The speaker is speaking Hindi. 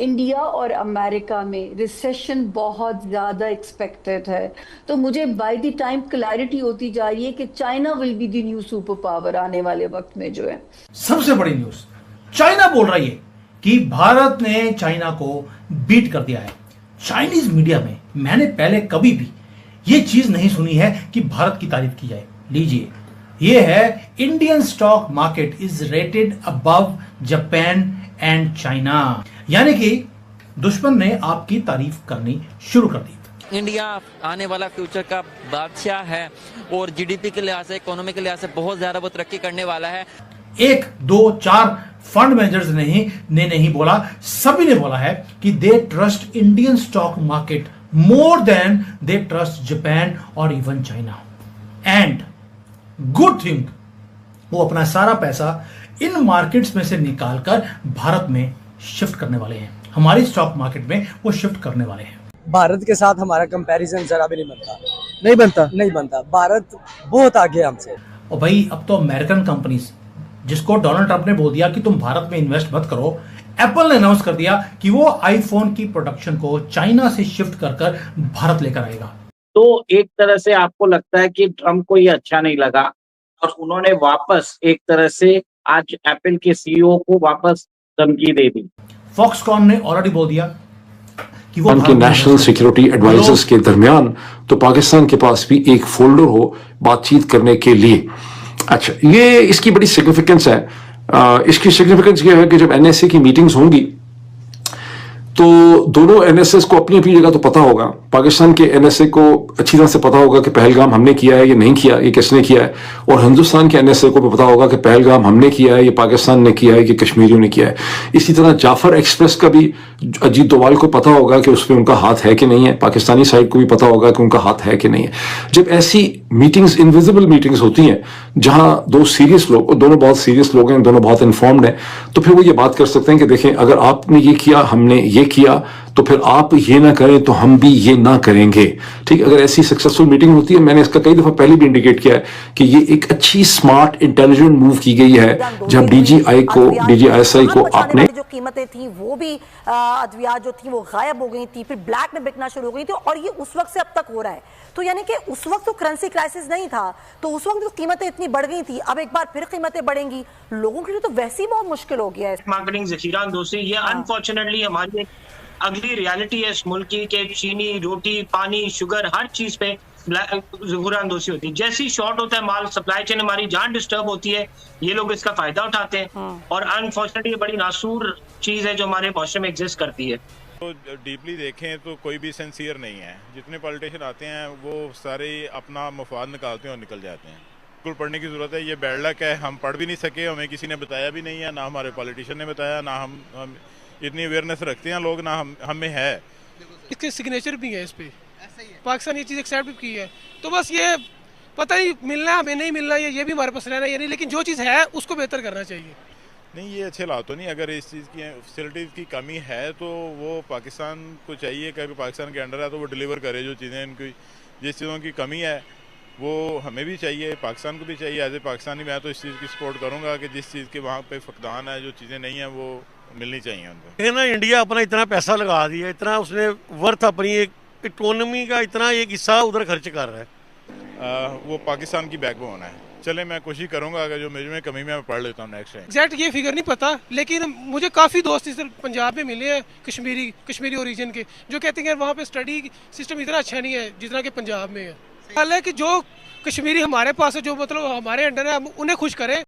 इंडिया और अमेरिका में रिसेशन बहुत ज़्यादा एक्सपेक्टेड है। तो मुझे बाय द टाइम क्लैरिटी होती जा रही है कि China will be the new super power आने वाले वक्त में जो है। सबसे बड़ी न्यूज, चाइना बोल रही है कि भारत ने चाइना को बीट कर दिया है। चाइनीज मीडिया में मैंने पहले कभी भी ये चीज नहीं सुनी है कि भारत की तारीफ की जाए। लीजिए, ये है Indian stock market is rated above Japan and China, यानी कि दुश्मन ने आपकी तारीफ करनी शुरू कर दी। इंडिया आने वाला फ्यूचर का बादशाह है और जीडीपी के लिहाज से, इकोनॉमी के लिहाज से बहुत ज्यादा वो तरक्की करने वाला है। एक दो चार फंड मैनेजर्स ने नहीं बोला, सभी ने बोला है कि they trust Indian stock market more than they trust Japan और even China. And good thing, वो अपना सारा पैसा इन मार्केट्स में से निकालकर भारत में शिफ्ट करने वाले हैं, हमारी स्टॉक मार्केट में वो शिफ्ट करने वाले हैं। भारत के साथ हमारा कंपैरिजन जरा भी नहीं बनता। नहीं बनता। भारत बहुत आगे हमसे। और भाई, अब तो अमेरिकन कंपनीज, जिसको डोनाल्ड ट्रंप ने बोल दिया कि तुम भारत में इन्वेस्ट मत करो, एप्पल ने अनाउंस कर दिया कि वो आईफोन की प्रोडक्शन को चाइना से शिफ्ट कर भारत लेकर आएगा। तो एक तरह से आपको लगता है कि ट्रम्प को ये अच्छा नहीं लगा और उन्होंने वापस एक तरह से आज एप्पल के सीईओ को वापस धमकी दे दी। फॉक्सकॉन ने ऑलरेडी बोल दिया कि वो उनके नेशनल सिक्योरिटी एडवाइजर्स के दरमियान तो पाकिस्तान के पास भी एक फोल्डर हो बातचीत करने के लिए। अच्छा, ये इसकी बड़ी सिग्निफिकेंस है। इसकी सिग्निफिकेंस ये है कि जब एनएसए की मीटिंग्स होंगी तो दोनों एनएसएस को अपनी अपनी जगह तो पता होगा। पाकिस्तान के एनएसए को अच्छी तरह से पता होगा कि पहलगाम हमने किया है, ये नहीं किया, ये किसने किया है। और हिंदुस्तान के एनएसए को भी पता होगा कि पहलगाम हमने किया है, ये पाकिस्तान ने किया है, ये कश्मीरियों ने किया है। इसी तरह जाफर एक्सप्रेस का भी अजीत डोवाल को पता होगा कि उसमें उनका हाथ है कि नहीं है, पाकिस्तानी साइड को भी पता होगा कि उनका हाथ है कि नहीं है। जब ऐसी मीटिंग्स, इनविजिबल मीटिंग्स होती हैं जहां दो सीरियस लोग, और दोनों बहुत सीरियस लोग हैं, दोनों बहुत इन्फॉर्म्ड हैं, तो फिर वो ये बात कर सकते हैं कि देखें, अगर आपने ये किया, हमने ये किया, तो फिर आप ये ना करें तो हम भी ये ना करेंगे। ठीक, अगर ऐसी सक्सेसफुल मीटिंग होती है, मैंने इसका कई दफा पहले भी इंडिकेट किया है कि ये एक अच्छी स्मार्ट इंटेलिजेंट मूव की गई है। जब डीजीआईएसआई को आपने जो कीमतें थी वो भी अद्वियात जो थी वो गायब हो गई थी, फिर ब्लैक में बिकना शुरू हो गई थी, और ये उस वक्त से अब तक हो रहा है। तो यानी कि उस वक्त तो करेंसी क्राइसिस नहीं था, तो उस वक्त तो कीमतें इतनी बढ़ गई थी, अब एक बार फिर कीमतें बढ़ेंगी, लोगों के लिए तो वैसे ही बहुत मुश्किल हो गया है। मार्केटिंग ज़खीरा अंदोज़ी ये अनफॉर्चुनेटली हमारी अगली रियलिटी है इस मुल्क की कि चीनी, रोटी, पानी, शुगर, हर चीज पे ज़खीरा अंदोज़ी होती है। जैसे ही शॉर्ट होता है माल, सप्लाई चेन हमारी जान डिस्टर्ब होती है, ये लोग इसका फायदा उठाते हैं। और अनफॉर्चुनेटली बड़ी नासूर चीज है जो हमारे मुआशरे में एग्जिस्ट करती है। तो डीपली देखें तो कोई भी सिंसियर नहीं है। जितने पॉलिटिशियन आते हैं वो सारे अपना मफाद निकालते हैं और निकल जाते हैं। बिल्कुल पढ़ने की ज़रूरत है, ये बैड लक है, हम पढ़ भी नहीं सके, हमें किसी ने बताया भी नहीं है, ना हमारे पॉलिटिशियन ने बताया, ना हम इतनी अवेयरनेस रखते हैं लोग, ना हमें है। इसके सिग्नेचर भी है इस पे, पाकिस्तान ये चीज़ एक्सेप्ट भी की है। तो बस ये पता ही मिलना हमें नहीं मिलना, ये भी हमारे पास रहना ये नहीं, लेकिन जो चीज़ है उसको बेहतर करना चाहिए। नहीं, ये अच्छे हालात तो नहीं। अगर इस चीज़ की फैसिलिटीज़ की कमी है तो वो पाकिस्तान को चाहिए कि पाकिस्तान के अंडर है तो वो डिलीवर करे जो चीज़ें इनकी, जिस चीज़ों की कमी है वो हमें भी चाहिए, पाकिस्तान को भी चाहिए। एज ए पाकिस्तानी मैं तो इस चीज़ की सपोर्ट करूँगा कि जिस चीज़ के वहाँ पे फकदान है, जो चीज़ें नहीं हैं वो मिलनी चाहिए उनको। ना इंडिया अपना इतना पैसा लगा दिया, इतना उसने वर्थ अपनी एक इकोनॉमी का इतना एक हिस्सा उधर खर्च कर रहा है। वो पाकिस्तान की बैकबोन है। चले, मैं कोशिश करूंगा अगर जो मेरे में कमी मैं पढ़ लेता हूँ नेक्स्ट टाइम। एग्जैक्ट ये फिगर नहीं पता, लेकिन मुझे काफ़ी दोस्त इस पंजाब में मिले हैं कश्मीरी ओरिजिन के, जो कहते हैं वहाँ पे स्टडी सिस्टम इतना अच्छा नहीं है जितना कि पंजाब में है। हालांकि जो कश्मीरी हमारे पास है, जो मतलब हमारे अंडर है, हम उन्हें खुश करें।